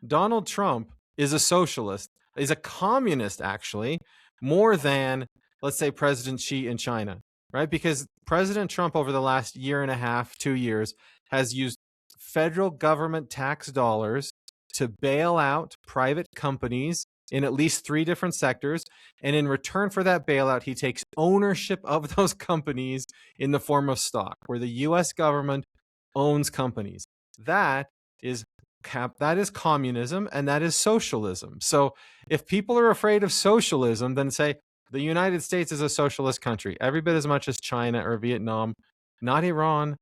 Donald Trump is a socialist. He's a communist, actually, more than, let's say, President Xi in China, right? Because President Trump, over the last year and a half, 2 years, has used federal government tax dollars to bail out private companies in at least 3 different sectors. And in return for that bailout, he takes ownership of those companies in the form of stock, where the US government owns companies. That is communism, and that is socialism. So if people are afraid of socialism, then say the United States is a socialist country, every bit as much as China or Vietnam, not Iran,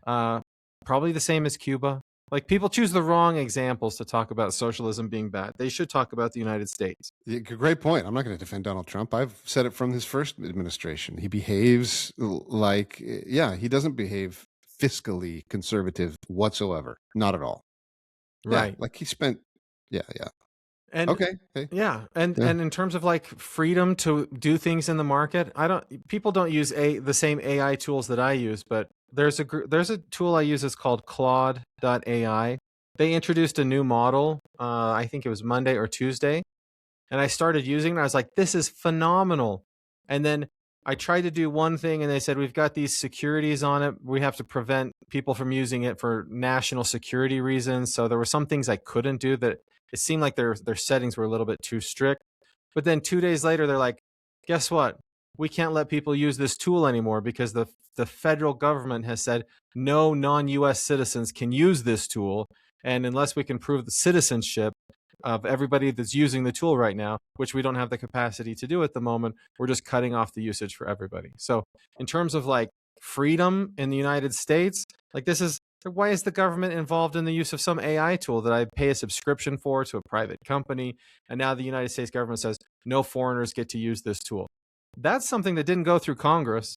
probably the same as Cuba. Like, people choose the wrong examples to talk about socialism being bad. They should talk about the United States. Great point. I'm not going to defend Donald Trump. I've said it from his first administration. He behaves like, yeah, he doesn't behave fiscally conservative whatsoever. Not at all. Right. Yeah, like he spent, yeah. And okay. Hey. Yeah, and in terms of like freedom to do things in the market, people don't use the same AI tools that I use, but there's a tool I use. It's called Claude.ai. They introduced a new model. I think it was Monday or Tuesday, and I started using it. I was like, this is phenomenal. And then I tried to do one thing, and they said, we've got these securities on it. We have to prevent people from using it for national security reasons. So there were some things I couldn't do that it seemed like their settings were a little bit too strict. But then 2 days later, they're like, guess what? We can't let people use this tool anymore because the federal government has said no non-US citizens can use this tool. And unless we can prove the citizenship of everybody that's using the tool right now, which we don't have the capacity to do at the moment, we're just cutting off the usage for everybody. So in terms of like freedom in the United States, like why is the government involved in the use of some AI tool that I pay a subscription for to a private company? And now the United States government says no foreigners get to use this tool. That's something that didn't go through Congress.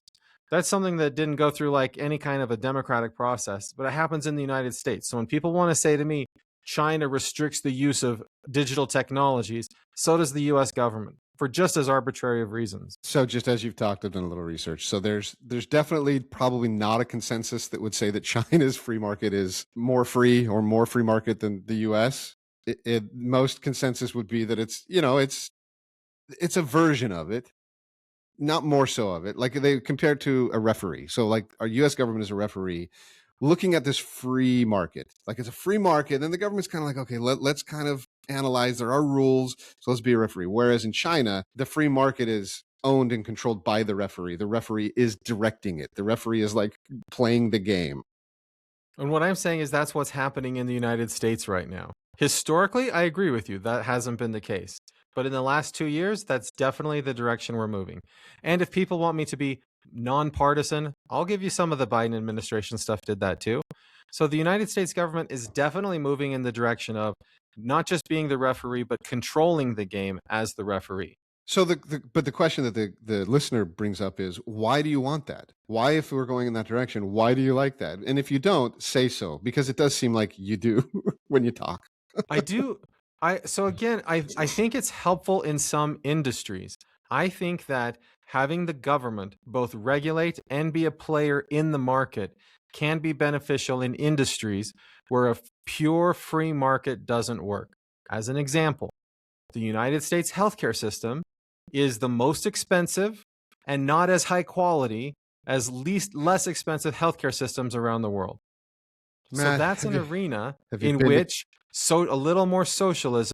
That's something that didn't go through like any kind of a democratic process, but it happens in the United States. So when people want to say to me, China restricts the use of digital technologies, so does the US government, for just as arbitrary of reasons. So just as you've talked, I've done a little research. So there's definitely probably not a consensus that would say that China's free market is more free or more free market than the US. Most consensus would be that it's a version of it, not more so of it. Like they compared to a referee. So like our US government is a referee looking at this free market. Like it's a free market. Then the government's kind of like, okay, let's kind of analyze. There are rules. So let's be a referee. Whereas in China, the free market is owned and controlled by the referee. The referee is directing it. The referee is like playing the game. And what I'm saying is that's what's happening in the United States right now. Historically, I agree with you. That hasn't been the case. But in the last 2 years, that's definitely the direction we're moving. And if people want me to be nonpartisan, I'll give you some of the Biden administration stuff did that too. So the United States government is definitely moving in the direction of not just being the referee, but controlling the game as the referee. So but the question that the listener brings up is, why do you want that? Why, if we're going in that direction, why do you like that? And if you don't, say so, because it does seem like you do when you talk. I do. So again, I think it's helpful in some industries. I think that having the government both regulate and be a player in the market can be beneficial in industries where a pure free market doesn't work. As an example, the United States healthcare system is the most expensive and not as high quality as less expensive healthcare systems around the world. So that's an arena in which a little more socialism